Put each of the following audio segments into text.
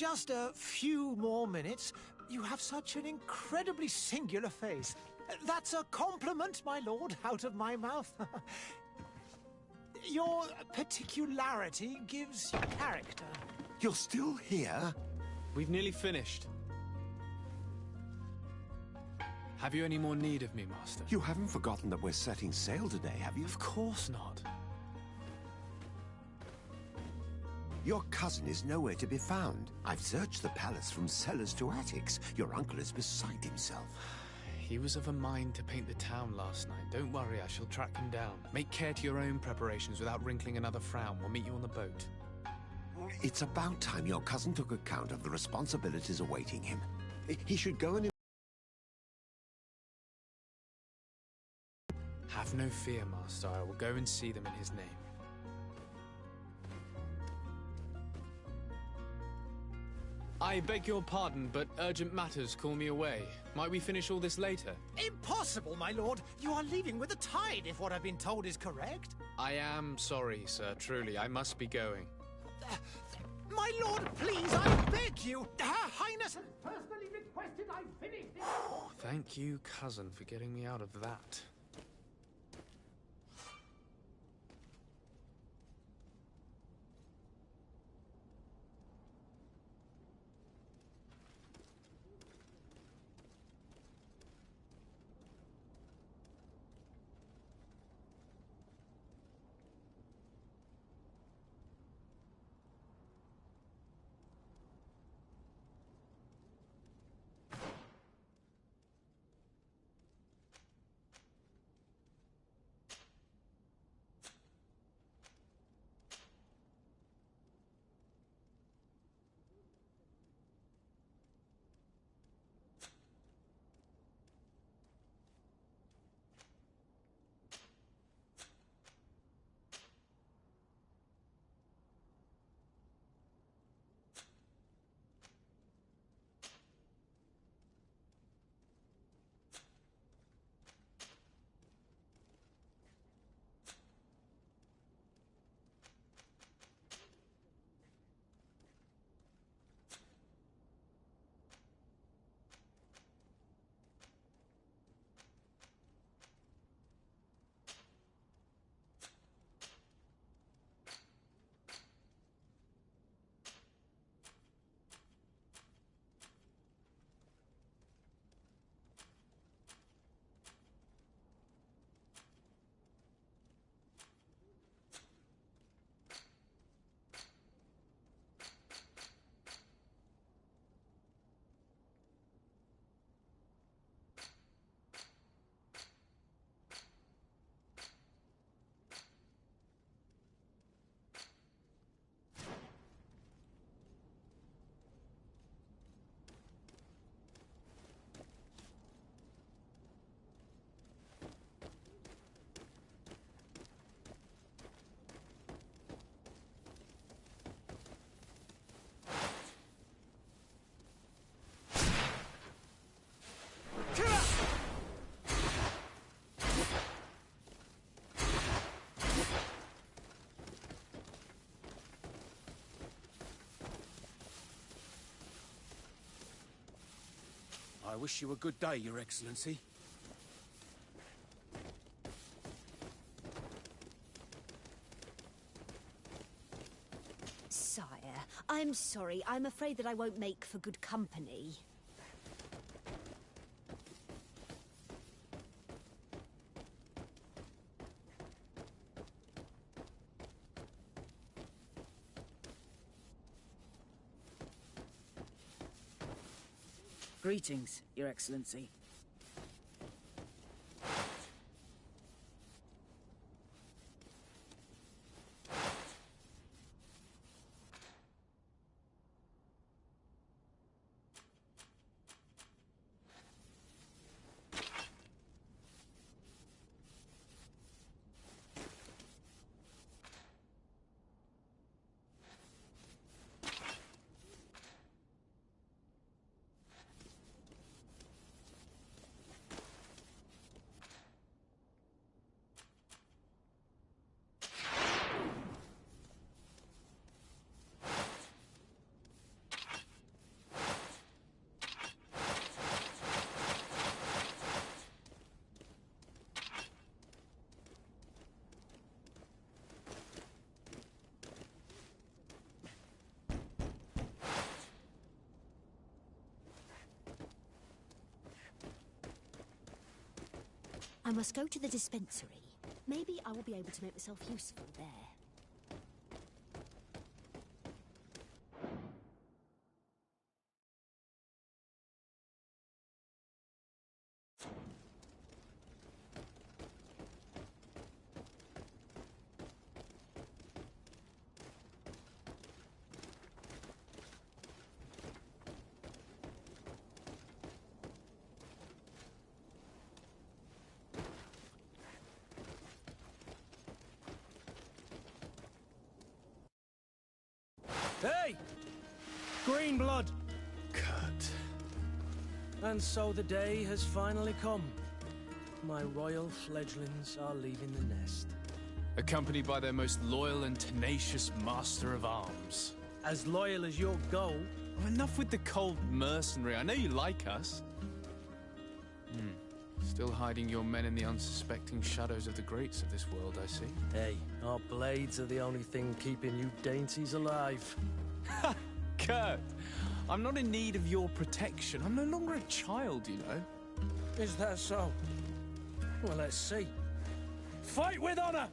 Just a few more minutes. You have such an incredibly singular face. That's a compliment, my lord, out of my mouth. Your particularity gives you character. You're still here? We've nearly finished. Have you any more need of me, Master? You haven't forgotten that we're setting sail today, have you? Of course not. Your cousin is nowhere to be found. I've searched the palace from cellars to attics. Your uncle is beside himself. He was of a mind to paint the town last night. Don't worry, I shall track him down. Make care to your own preparations without wrinkling another frown. We'll meet you on the boat. It's about time your cousin took account of the responsibilities awaiting him. He should go and... Have no fear, Master. I will go and see them in his name. I beg your pardon, but urgent matters call me away. Might we finish all this later? Impossible, my lord. You are leaving with the tide, if what I've been told is correct. I am sorry, sir. Truly, I must be going. My lord, please, I beg you. Her Highness has personally requested I finish this. Thank you, cousin, for getting me out of that. I wish you a good day, Your Excellency. Sire, I'm sorry. I'm afraid that I won't make for good company. Greetings, Your Excellency. I must go to the dispensary. Maybe I will be able to make myself useful there. Hey! Green blood! Kurt. And so the day has finally come. My royal fledglings are leaving the nest. Accompanied by their most loyal and tenacious master of arms. As loyal as your goal. Oh, enough with the cold mercenary. I know you like us. Still hiding your men in the unsuspecting shadows of the greats of this world, I see. Hey, our blades are the only thing keeping you dainties alive. Ha! Kurt! I'm not in need of your protection. I'm no longer a child, you know. Is that so? Well, let's see. Fight with honor!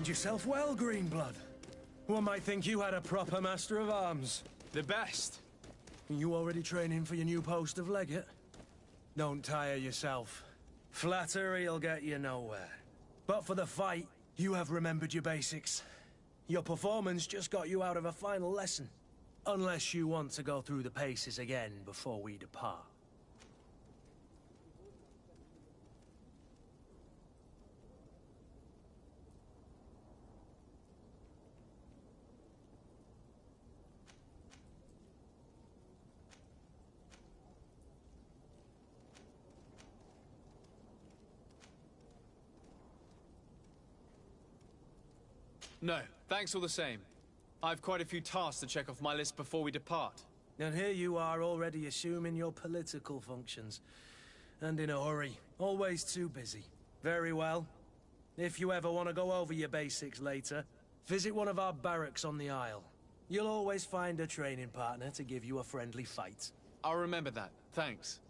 defend yourself well, Greenblood. One might think you had a proper master of arms. The best. You already training for your new post of legate? Don't tire yourself. Flattery'll get you nowhere. But for the fight, you have remembered your basics. Your performance just got you out of a final lesson. Unless you want to go through the paces again before we depart. No, thanks all the same. I've quite a few tasks to check off my list before we depart. And here you are already assuming your political functions. And in a hurry. Always too busy. Very well. If you ever want to go over your basics later, visit one of our barracks on the Isle. You'll always find a training partner to give you a friendly fight. I'll remember that, thanks.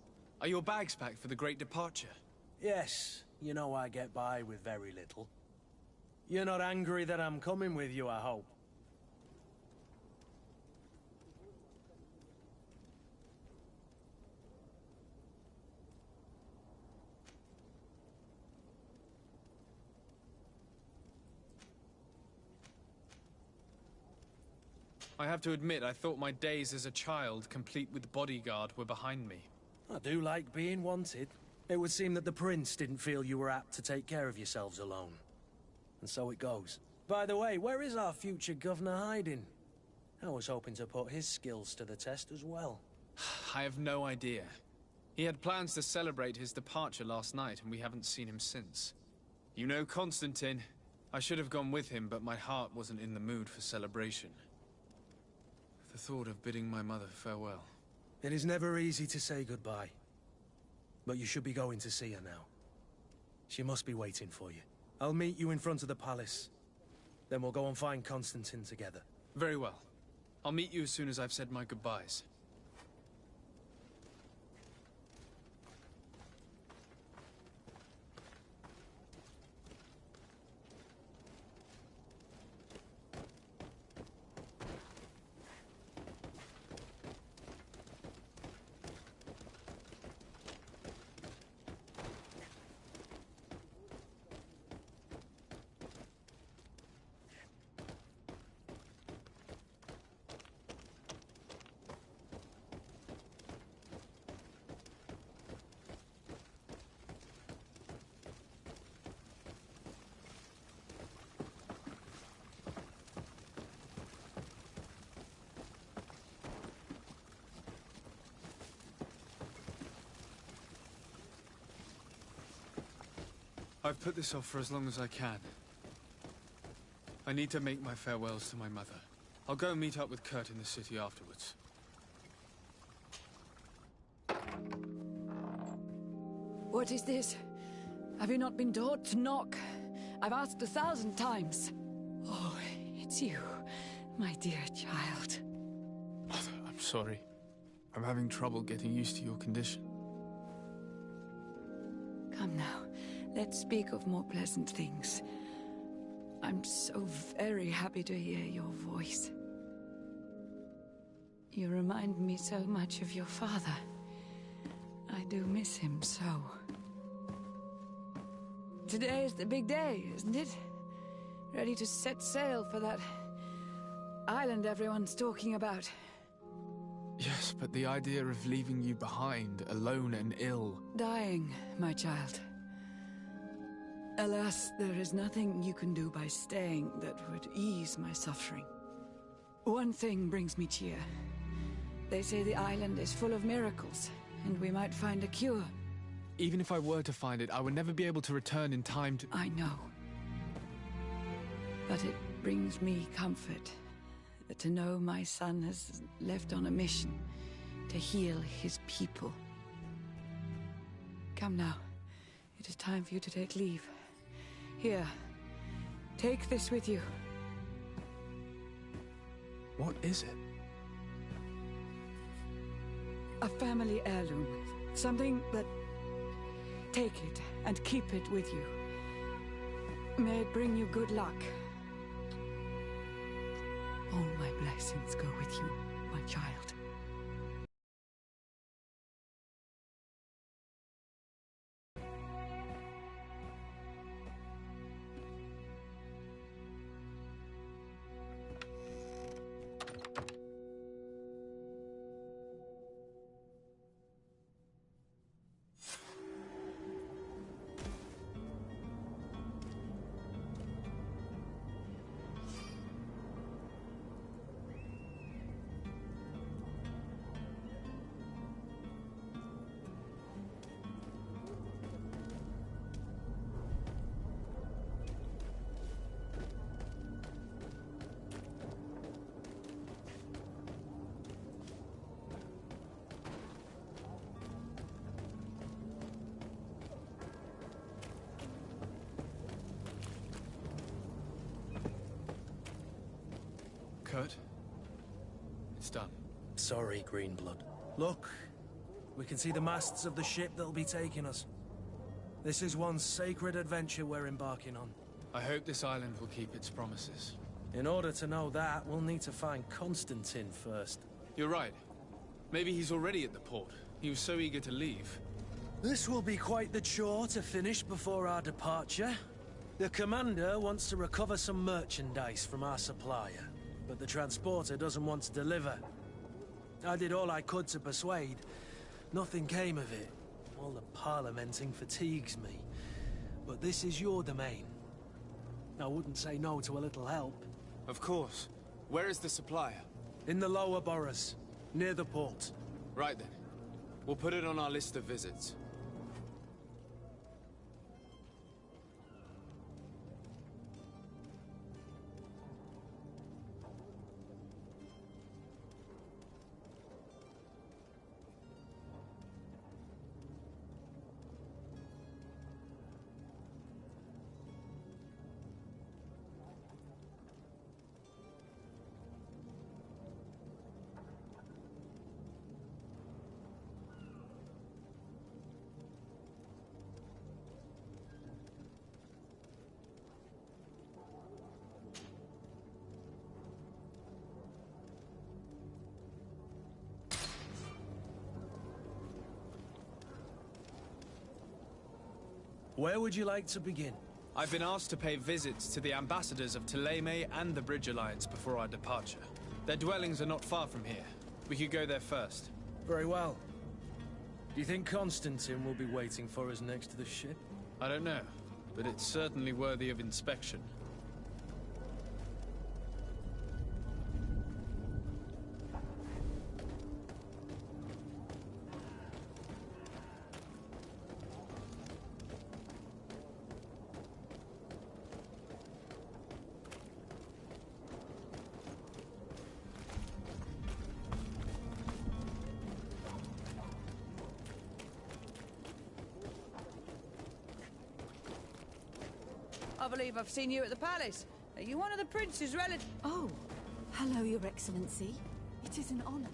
Are your bags packed for the great departure? Yes, you know I get by with very little. You're not angry that I'm coming with you, I hope. I have to admit, I thought my days as a child, complete with bodyguard, were behind me. I do like being wanted. It would seem that the Prince didn't feel you were apt to take care of yourselves alone. And so it goes. By the way, where is our future governor hiding? I was hoping to put his skills to the test as well. I have no idea. He had plans to celebrate his departure last night, and we haven't seen him since. You know Constantine. I should have gone with him, but my heart wasn't in the mood for celebration. The thought of bidding my mother farewell. It is never easy to say goodbye. But you should be going to see her now. She must be waiting for you. I'll meet you in front of the palace. Then we'll go and find Constantine together. Very well. I'll meet you as soon as I've said my goodbyes. I've put this off for as long as I can. I need to make my farewells to my mother. I'll go and meet up with Kurt in the city afterwards. What is this? Have you not been taught to knock? I've asked 1,000 times. Oh, it's you, my dear child. Mother, I'm sorry. I'm having trouble getting used to your condition. Come now. Let's speak of more pleasant things. I'm so very happy to hear your voice. You remind me so much of your father. I do miss him so. Today is the big day, isn't it? Ready to set sail for that island everyone's talking about. Yes, but the idea of leaving you behind, alone and ill... Dying, my child. Alas, there is nothing you can do by staying that would ease my suffering. One thing brings me cheer. They say the island is full of miracles, and we might find a cure. Even if I were to find it, I would never be able to return in time to... I know. But it brings me comfort to know my son has left on a mission to heal his people. Come now. It is time for you to take leave. Here, take this with you. What is it? A family heirloom. Something that... Take it and keep it with you. May it bring you good luck blessings go with you, my child. Kurt, it's done. Sorry, Greenblood. Look, we can see the masts of the ship that'll be taking us. This is one sacred adventure we're embarking on. I hope this island will keep its promises. In order to know that, we'll need to find Constantine first. You're right. Maybe he's already at the port. He was so eager to leave. This will be quite the chore to finish before our departure. The commander wants to recover some merchandise from our supplier, but the transporter doesn't want to deliver. I did all I could to persuade. Nothing came of it. All the parliamenting fatigues me. But this is your domain. I wouldn't say no to a little help. Of course. Where is the supplier? In the lower boroughs, near the port. Right then. We'll put it on our list of visits. Where would you like to begin? I've been asked to pay visits to the ambassadors of Thélème and the Bridge Alliance before our departure. Their dwellings are not far from here. We could go there first. Very well. Do you think Constantine will be waiting for us next to the ship? I don't know, but it's certainly worthy of inspection. I believe I've seen you at the palace. Are you one of the prince's relatives? Oh, hello, Your Excellency. It is an honor.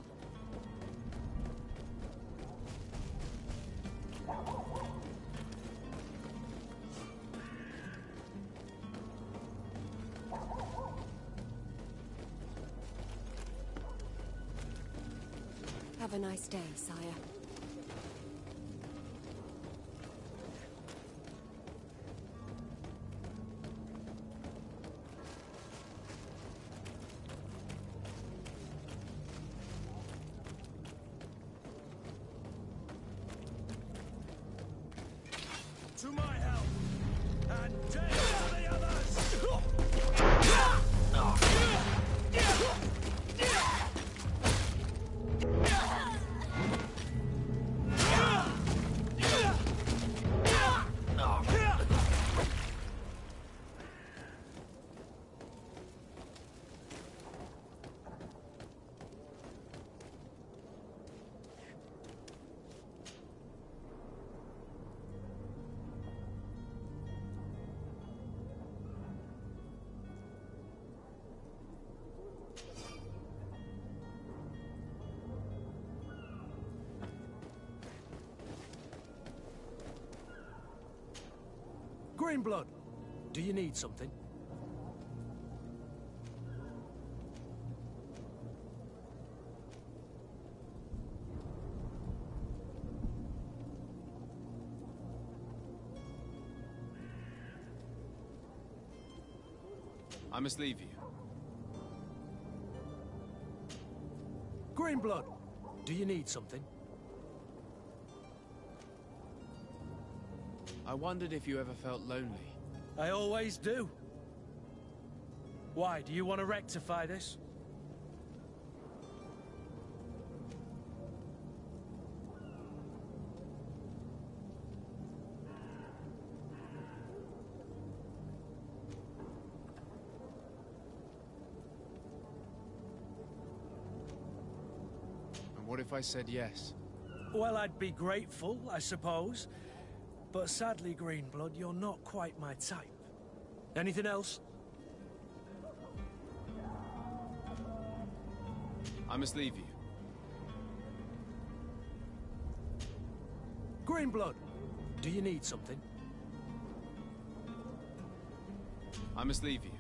Have a nice day, sire. To my help! And death to the others! Greenblood, do you need something? I must leave you. Greenblood, do you need something? I wondered if you ever felt lonely. I always do. Why, do you want to rectify this? And what if I said yes? Well, I'd be grateful, I suppose. But sadly, Greenblood, you're not quite my type. Anything else? I must leave you. Greenblood, do you need something? I must leave you.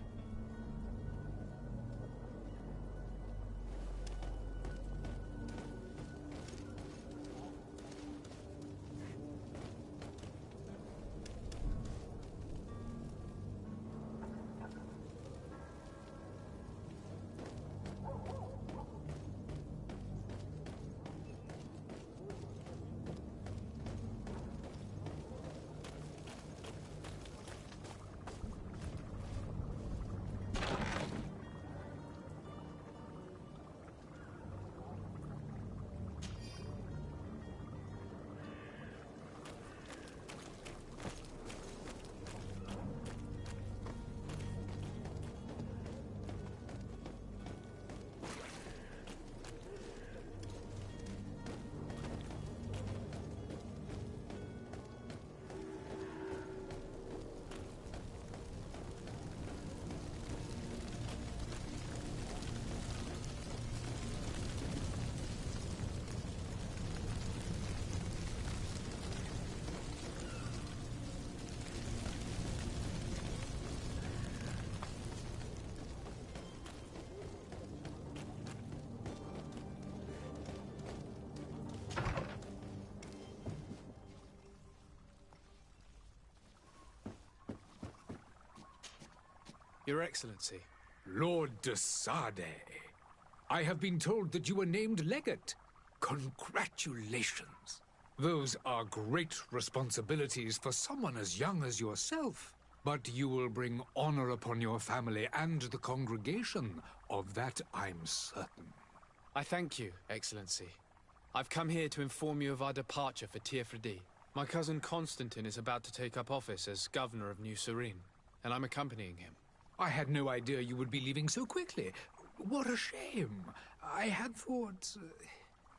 Your Excellency. Lord de Sade, I have been told that you were named legate. Congratulations. Those are great responsibilities for someone as young as yourself. But you will bring honor upon your family and the congregation. Of that I'm certain. I thank you, Excellency. I've come here to inform you of our departure for Tiefredi. My cousin Constantine is about to take up office as governor of New Serene, and I'm accompanying him. I had no idea you would be leaving so quickly. What a shame. I had thought...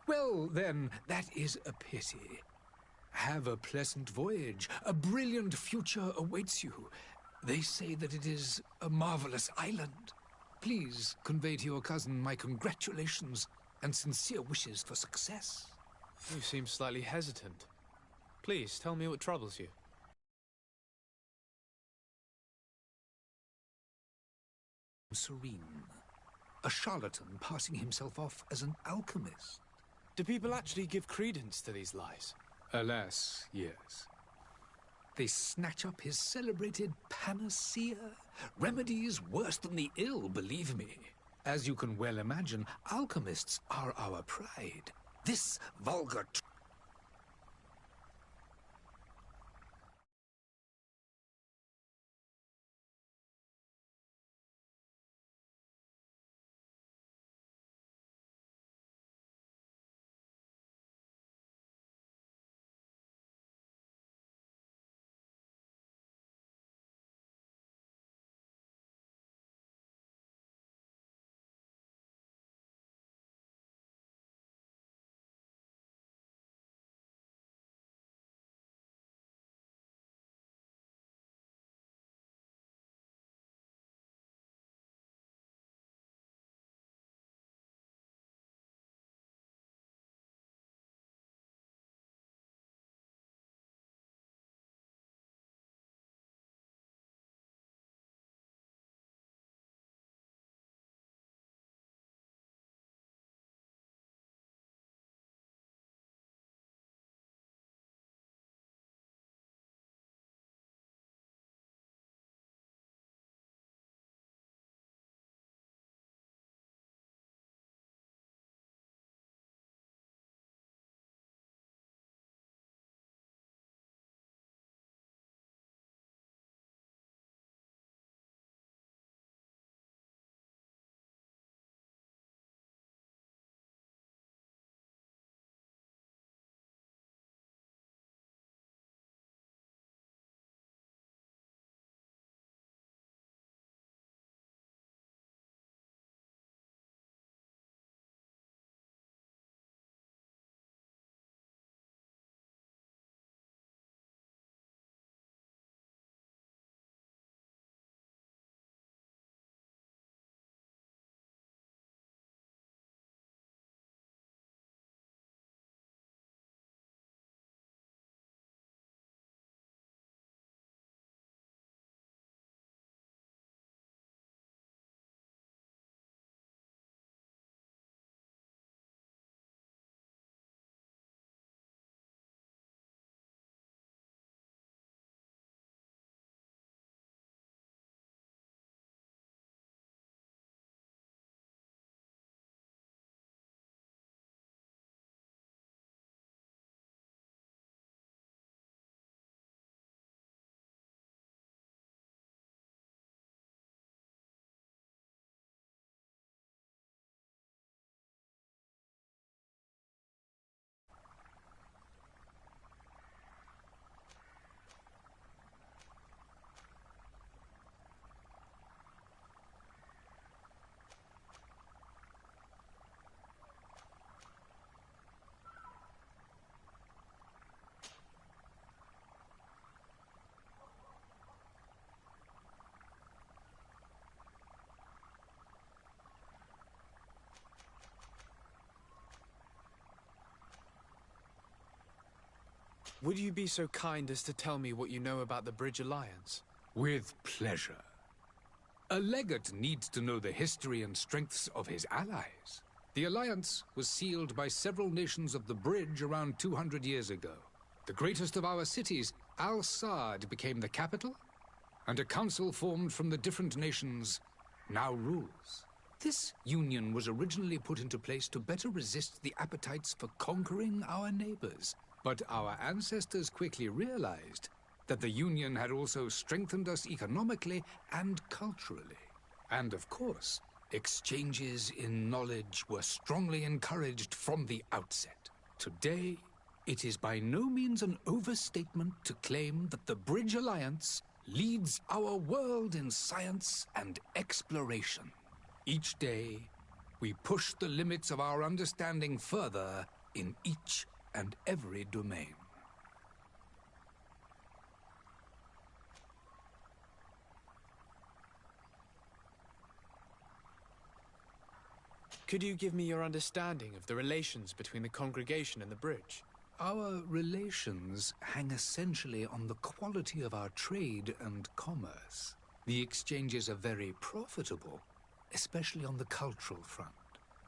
Well, then, that is a pity. Have a pleasant voyage. A brilliant future awaits you. They say that it is a marvelous island. Please convey to your cousin my congratulations and sincere wishes for success. You seem slightly hesitant. Please, tell me what troubles you. Serene. A charlatan passing himself off as an alchemist. Do people actually give credence to these lies? Alas, yes. They snatch up his celebrated panacea. Remedies worse than the ill, believe me. As you can well imagine, alchemists are our pride. This vulgar... Would you be so kind as to tell me what you know about the Bridge Alliance? With pleasure. A legate needs to know the history and strengths of his allies. The alliance was sealed by several nations of the Bridge around 200 years ago. The greatest of our cities, Al-Saad, became the capital, and a council formed from the different nations now rules. This union was originally put into place to better resist the appetites for conquering our neighbors. But our ancestors quickly realized that the union had also strengthened us economically and culturally. And of course, exchanges in knowledge were strongly encouraged from the outset. Today, it is by no means an overstatement to claim that the Bridge Alliance leads our world in science and exploration. Each day, we push the limits of our understanding further in each and every domain. Could you give me your understanding of the relations between the congregation and the Bridge? Our relations hang essentially on the quality of our trade and commerce. The exchanges are very profitable, especially on the cultural front.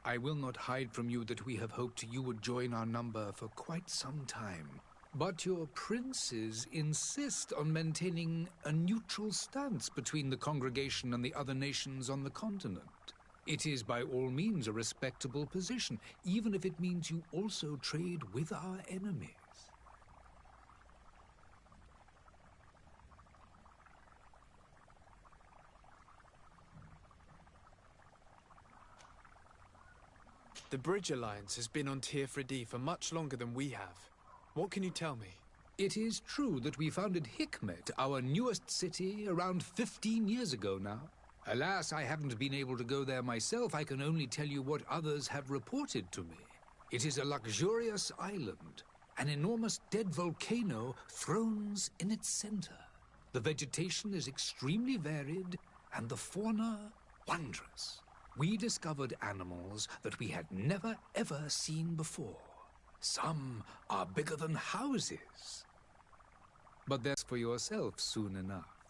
I will not hide from you that we have hoped you would join our number for quite some time. But your princes insist on maintaining a neutral stance between the congregation and the other nations on the continent. It is by all means a respectable position, even if it means you also trade with our enemies. The Bridge Alliance has been on Tirfredi for much longer than we have. What can you tell me? It is true that we founded Hikmet, our newest city, around 15 years ago now. Alas, I haven't been able to go there myself. I can only tell you what others have reported to me. It is a luxurious island. An enormous dead volcano thrones in its center. The vegetation is extremely varied, and the fauna wondrous. We discovered animals that we had never ever seen before. Some are bigger than houses. But that's for yourself soon enough.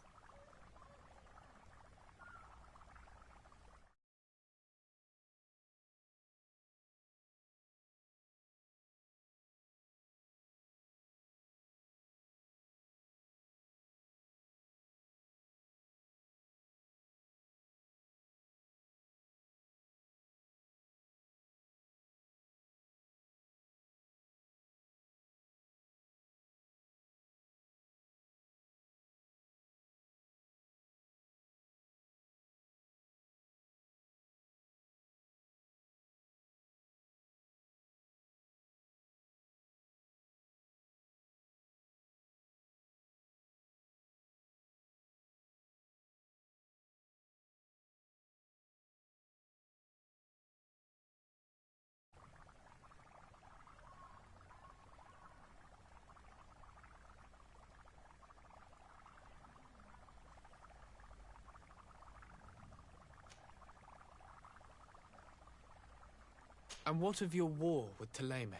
And what of your war with Ptolemy?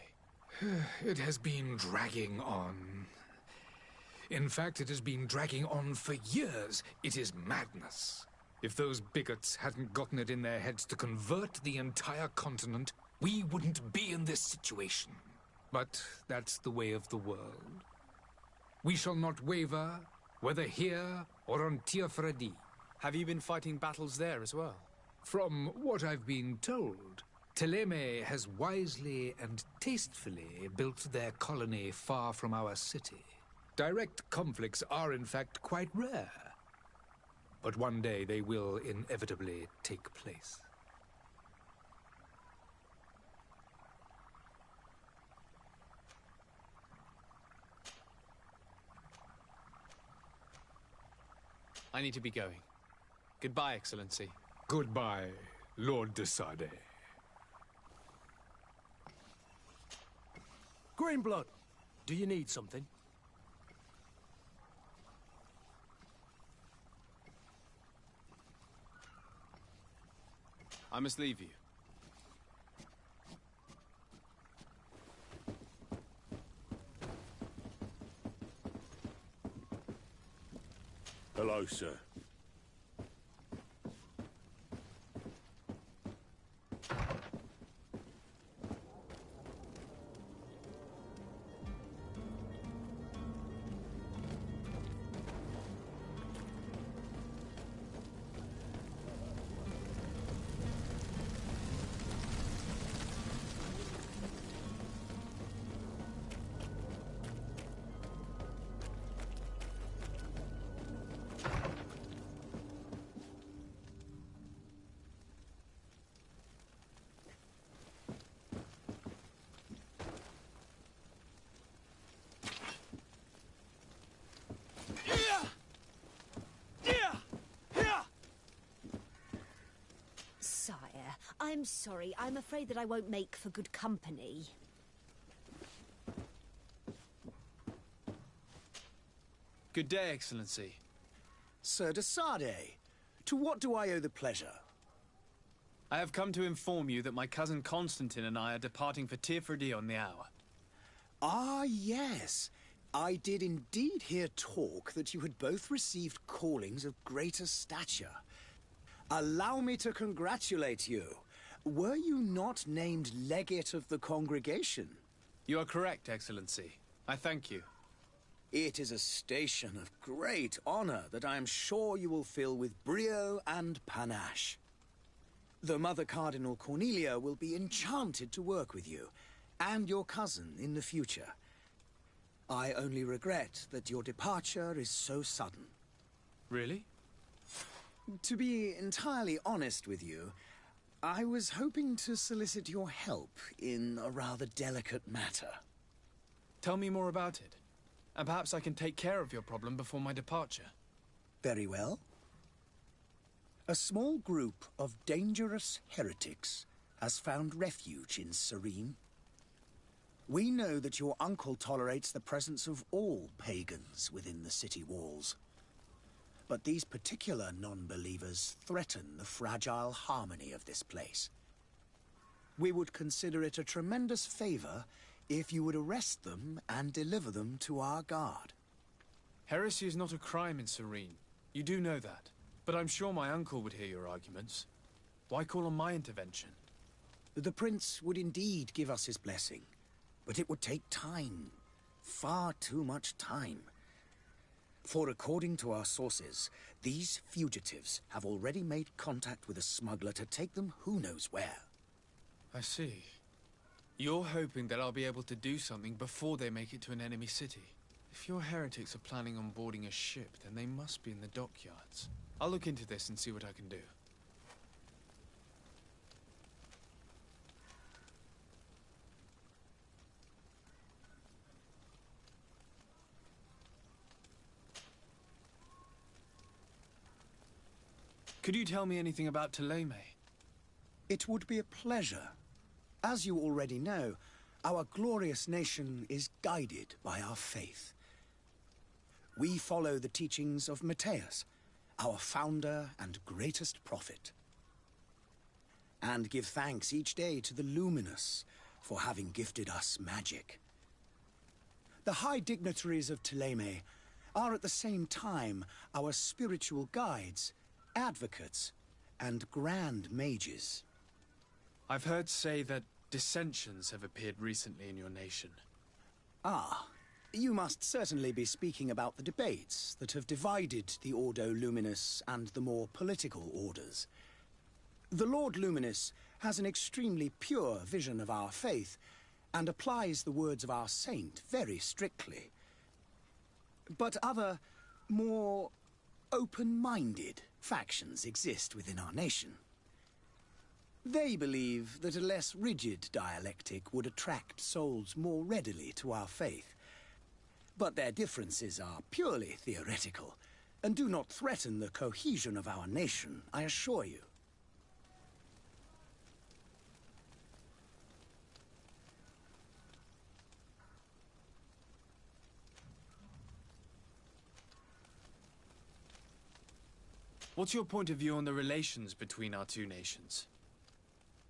It has been dragging on. In fact, it has been dragging on for years. It is madness. If those bigots hadn't gotten it in their heads to convert the entire continent, we wouldn't be in this situation. But that's the way of the world. We shall not waver, whether here or on Tirfredi. Have you been fighting battles there as well? From what I've been told, Ptolemy has wisely and tastefully built their colony far from our city. Direct conflicts are, in fact, quite rare. But one day they will inevitably take place. I need to be going. Goodbye, Excellency. Goodbye, Lord de Sade. Greenblood, do you need something? I must leave you. Hello, sir. Sire, I'm sorry. I'm afraid that I won't make for good company. Good day, Excellency. Sir de Sardet, to what do I owe the pleasure? I have come to inform you that my cousin Constantine and I are departing for Tirfredi on the hour. Ah, yes. I did indeed hear talk that you had both received callings of greater stature. Allow me to congratulate you. Were you not named legate of the congregation? You are correct, Excellency. I thank you. It is a station of great honor that I am sure you will fill with brio and panache. The Mother Cardinal Cornelia will be enchanted to work with you, and your cousin in the future. I only regret that your departure is so sudden. Really? To be entirely honest with you, I was hoping to solicit your help in a rather delicate matter. Tell me more about it, and perhaps I can take care of your problem before my departure. Very well. A small group of dangerous heretics has found refuge in Serene. We know that your uncle tolerates the presence of all pagans within the city walls. But these particular non-believers threaten the fragile harmony of this place. We would consider it a tremendous favor if you would arrest them and deliver them to our guard. Heresy is not a crime in Serene. You do know that. But I'm sure my uncle would hear your arguments. Why call on my intervention? The prince would indeed give us his blessing, but it would take time. Far too much time. For according to our sources, these fugitives have already made contact with a smuggler to take them who knows where. I see. You're hoping that I'll be able to do something before they make it to an enemy city. If your heretics are planning on boarding a ship, then they must be in the dockyards. I'll look into this and see what I can do. Could you tell me anything about Ptolemy? It would be a pleasure. As you already know, our glorious nation is guided by our faith. We follow the teachings of Matthias, our founder and greatest prophet, and give thanks each day to the Luminous for having gifted us magic. The high dignitaries of Ptolemy are at the same time our spiritual guides, advocates, and grand mages. I've heard say that dissensions have appeared recently in your nation. Ah, you must certainly be speaking about the debates that have divided the Ordo Luminous and the more political orders. The Lord Luminous has an extremely pure vision of our faith and applies the words of our saint very strictly. But other, more open-minded factions exist within our nation. They believe that a less rigid dialectic would attract souls more readily to our faith. But their differences are purely theoretical, and do not threaten the cohesion of our nation, I assure you. What's your point of view on the relations between our two nations?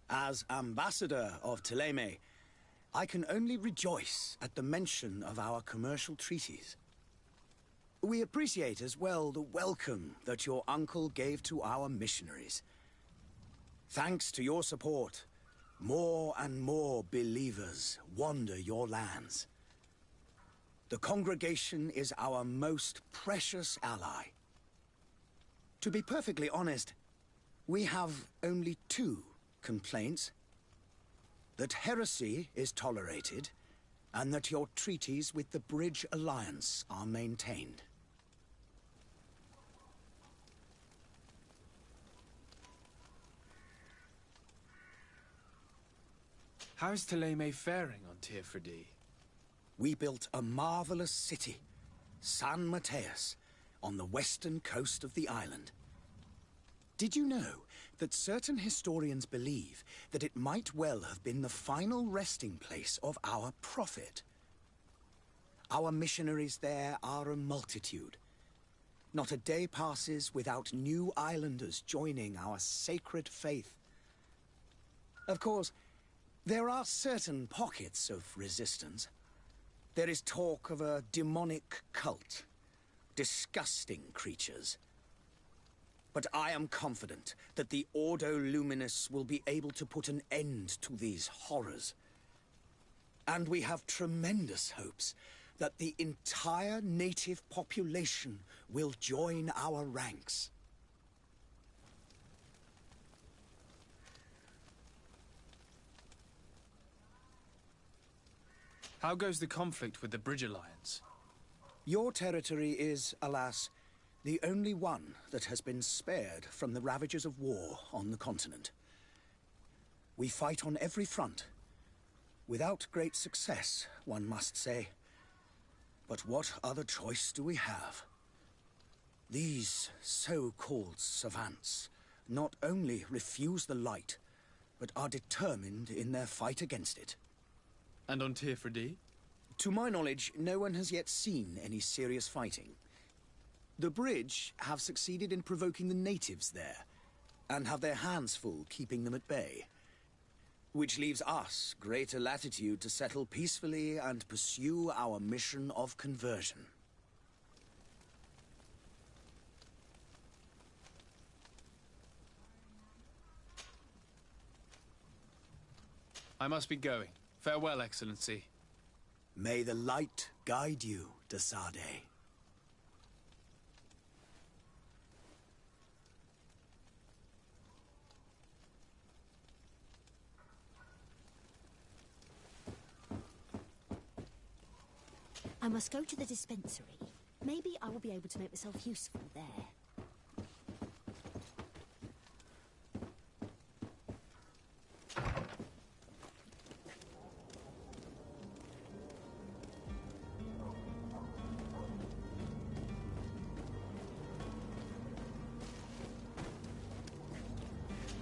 As ambassador of Ptolemy, I can only rejoice at the mention of our commercial treaties. We appreciate as well the welcome that your uncle gave to our missionaries. Thanks to your support, more and more believers wander your lands. The congregation is our most precious ally. To be perfectly honest, we have only two complaints. That heresy is tolerated, and that your treaties with the Bridge Alliance are maintained. How is Thélème faring on Teofredi? We built a marvelous city, San Mateus, on the western coast of the island. Did you know that certain historians believe that it might well have been the final resting place of our prophet? Our missionaries there are a multitude. Not a day passes without new islanders joining our sacred faith. Of course, there are certain pockets of resistance. There is talk of a demonic cult, disgusting creatures. But I am confident that the Ordo Luminus will be able to put an end to these horrors. And we have tremendous hopes that the entire native population will join our ranks. How goes the conflict with the Bridge Alliance? Your territory is, alas, the only one that has been spared from the ravages of war on the continent. We fight on every front. Without great success, one must say. But what other choice do we have? These so-called savants not only refuse the light, but are determined in their fight against it. And on Teofredi? To my knowledge, no one has yet seen any serious fighting. The Bridge have succeeded in provoking the natives there, and have their hands full keeping them at bay. Which leaves us greater latitude to settle peacefully and pursue our mission of conversion. I must be going. Farewell, Excellency. May the light guide you, de Sade. I must go to the dispensary. Maybe I will be able to make myself useful there.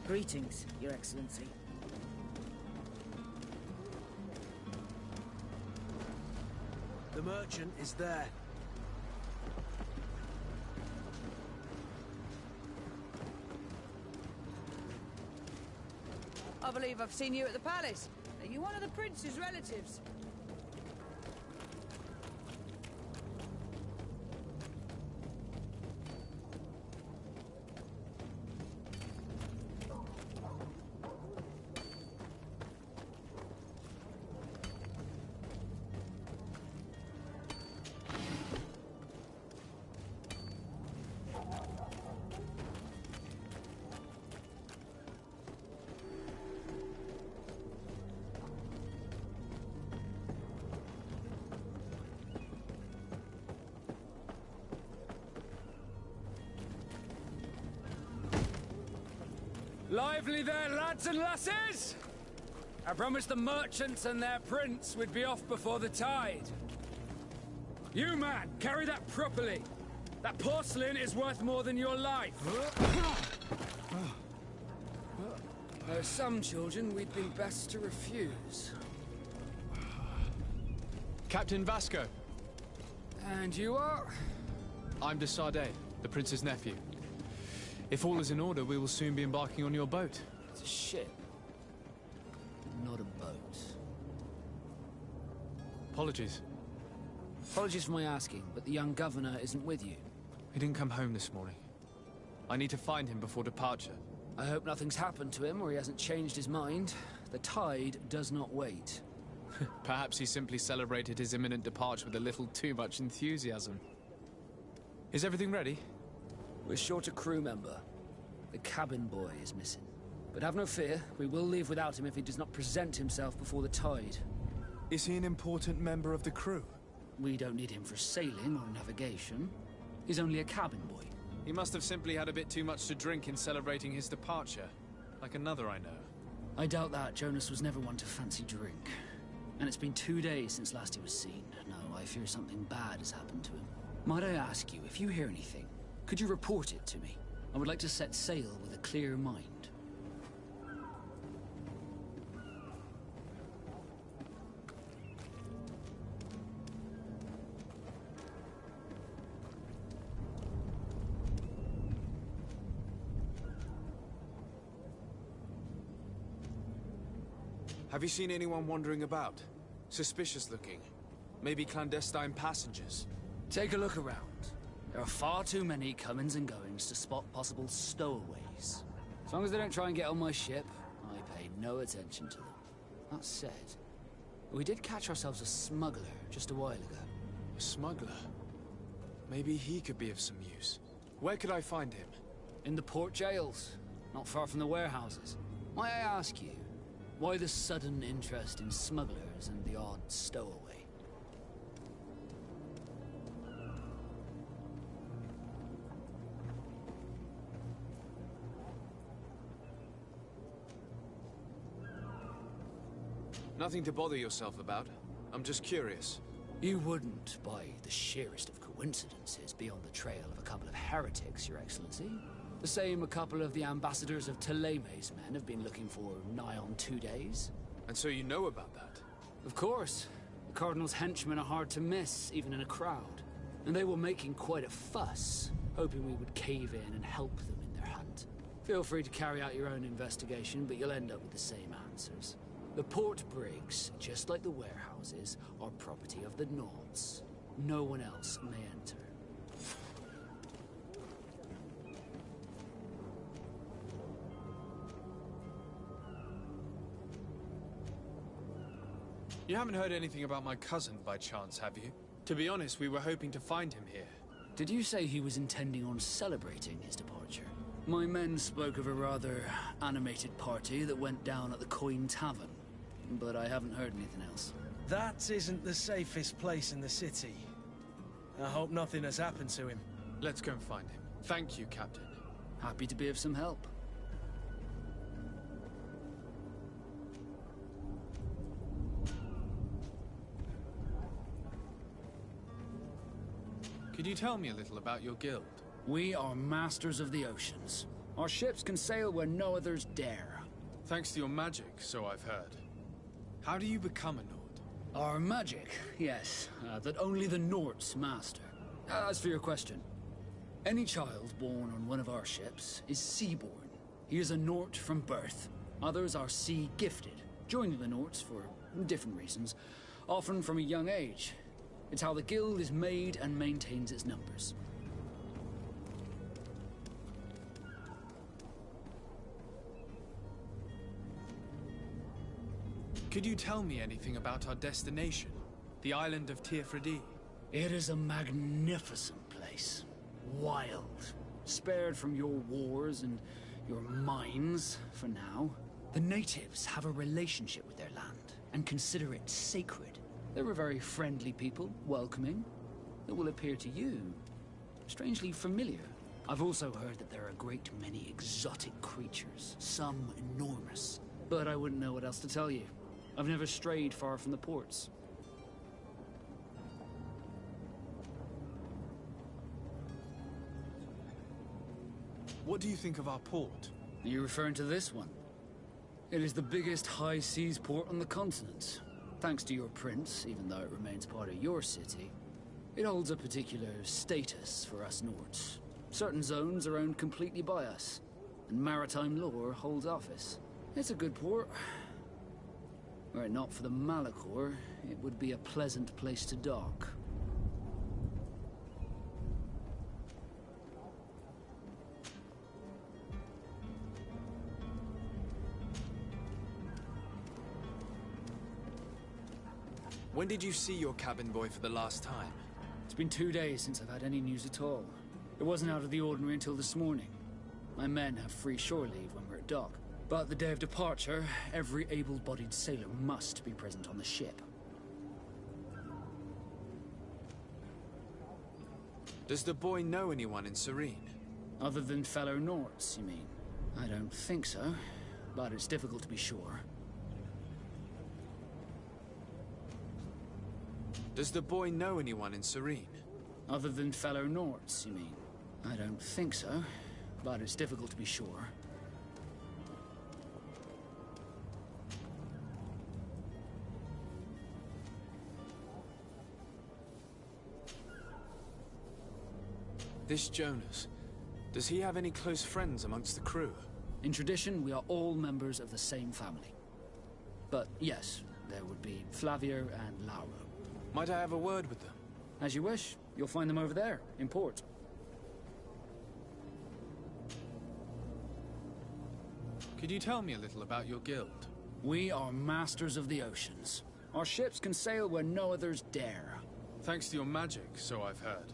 Greetings, Your Excellency. The merchant is there. I believe I've seen you at the palace. Are you one of the prince's relatives? Lively there, lads and lasses! I promised the merchants and their prince we'd be off before the tide. You, man, carry that properly. That porcelain is worth more than your life. There are some children we'd be best to refuse. Captain Vasco. And you are? I'm de Sade, the prince's nephew. If all is in order, we will soon be embarking on your boat. It's a ship, not a boat. Apologies. Apologies for my asking, but the young governor isn't with you. He didn't come home this morning. I need to find him before departure. I hope nothing's happened to him or he hasn't changed his mind. The tide does not wait. Perhaps he simply celebrated his imminent departure with a little too much enthusiasm. Is everything ready? We're short a crew member. The cabin boy is missing. But have no fear, we will leave without him if he does not present himself before the tide. Is he an important member of the crew? We don't need him for sailing or navigation. He's only a cabin boy. He must have simply had a bit too much to drink in celebrating his departure. Like another I know. I doubt that. Jonas was never one to fancy drink. And it's been 2 days since last he was seen. No, I fear something bad has happened to him. Might I ask you, if you hear anything, could you report it to me? I would like to set sail with a clear mind. Have you seen anyone wandering about? Suspicious looking. Maybe clandestine passengers. Take a look around. There are far too many comings and goings to spot possible stowaways. As long as they don't try and get on my ship, I pay no attention to them. That said, we did catch ourselves a smuggler just a while ago. A smuggler? Maybe he could be of some use. Where could I find him? In the port jails, not far from the warehouses. Might I ask you, why the sudden interest in smugglers and the odd stowaway? Nothing to bother yourself about. I'm just curious. You wouldn't, by the sheerest of coincidences, be on the trail of a couple of heretics, Your Excellency. The same a couple of the ambassadors of Ptolemy's men have been looking for nigh on 2 days. And so you know about that? Of course. The Cardinal's henchmen are hard to miss, even in a crowd. And they were making quite a fuss, hoping we would cave in and help them in their hunt. Feel free to carry out your own investigation, but you'll end up with the same answers. The port brigs, just like the warehouses, are property of the Nords. No one else may enter. You haven't heard anything about my cousin by chance, have you? To be honest, we were hoping to find him here. Did you say he was intending on celebrating his departure? My men spoke of a rather animated party that went down at the Coin Tavern, but I haven't heard anything else. That isn't the safest place in the city. I hope nothing has happened to him. Let's go and find him. Thank you, Captain. Happy to be of some help. Could you tell me a little about your guild? We are masters of the oceans. Our ships can sail where no others dare. Thanks to your magic, so I've heard. How do you become a Nord? Our magic, yes, that only the Nords master. As for your question, any child born on one of our ships is sea-born. He is a Nord from birth. Others are sea-gifted, joining the Nords for different reasons, often from a young age. It's how the guild is made and maintains its numbers. Could you tell me anything about our destination? The island of Tirfredi? It is a magnificent place. Wild. Spared from your wars and your mines, for now. The natives have a relationship with their land, and consider it sacred. They're a very friendly people, welcoming. That will appear to you strangely familiar. I've also heard that there are a great many exotic creatures, some enormous. But I wouldn't know what else to tell you. I've never strayed far from the ports. What do you think of our port? Are you referring to this one? It is the biggest high seas port on the continent. Thanks to your prince, even though it remains part of your city, it holds a particular status for us Nords. Certain zones are owned completely by us, and maritime law holds office. It's a good port. Were it not for the Malachor, it would be a pleasant place to dock. When did you see your cabin boy for the last time? It's been 2 days since I've had any news at all. It wasn't out of the ordinary until this morning. My men have free shore leave when we're at dock. But the day of departure, every able-bodied sailor must be present on the ship. Does the boy know anyone in Serene? Other than fellow Norts, you mean? I don't think so, but it's difficult to be sure. Does the boy know anyone in Serene? Other than fellow Norts, you mean? I don't think so, but it's difficult to be sure. This Jonas, does he have any close friends amongst the crew? In tradition, we are all members of the same family. But yes, there would be Flavio and Lauro. Might I have a word with them? As you wish. You'll find them over there, in port. Could you tell me a little about your guild? We are masters of the oceans. Our ships can sail where no others dare. Thanks to your magic, so I've heard.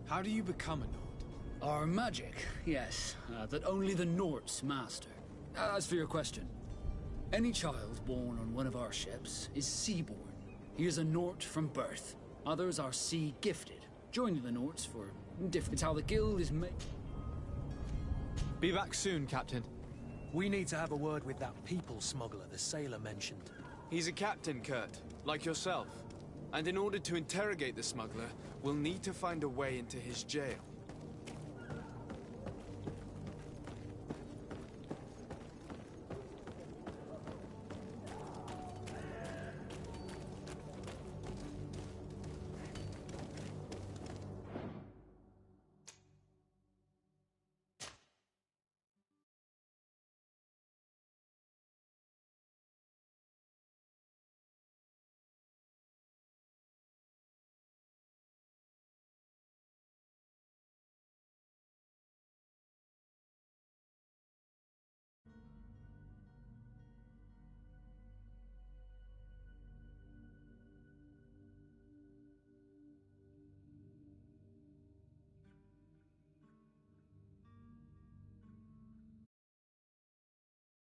How do you become a Nord? Our magic, yes, that only the Norts master. As for your question, any child born on one of our ships is sea-born. He is a Nort from birth. Others are sea-gifted, joining the Norts for different. It's how the guild is made. Be back soon, Captain. We need to have a word with that people smuggler the sailor mentioned. He's a captain, Kurt, like yourself. And in order to interrogate the smuggler, we'll need to find a way into his jail.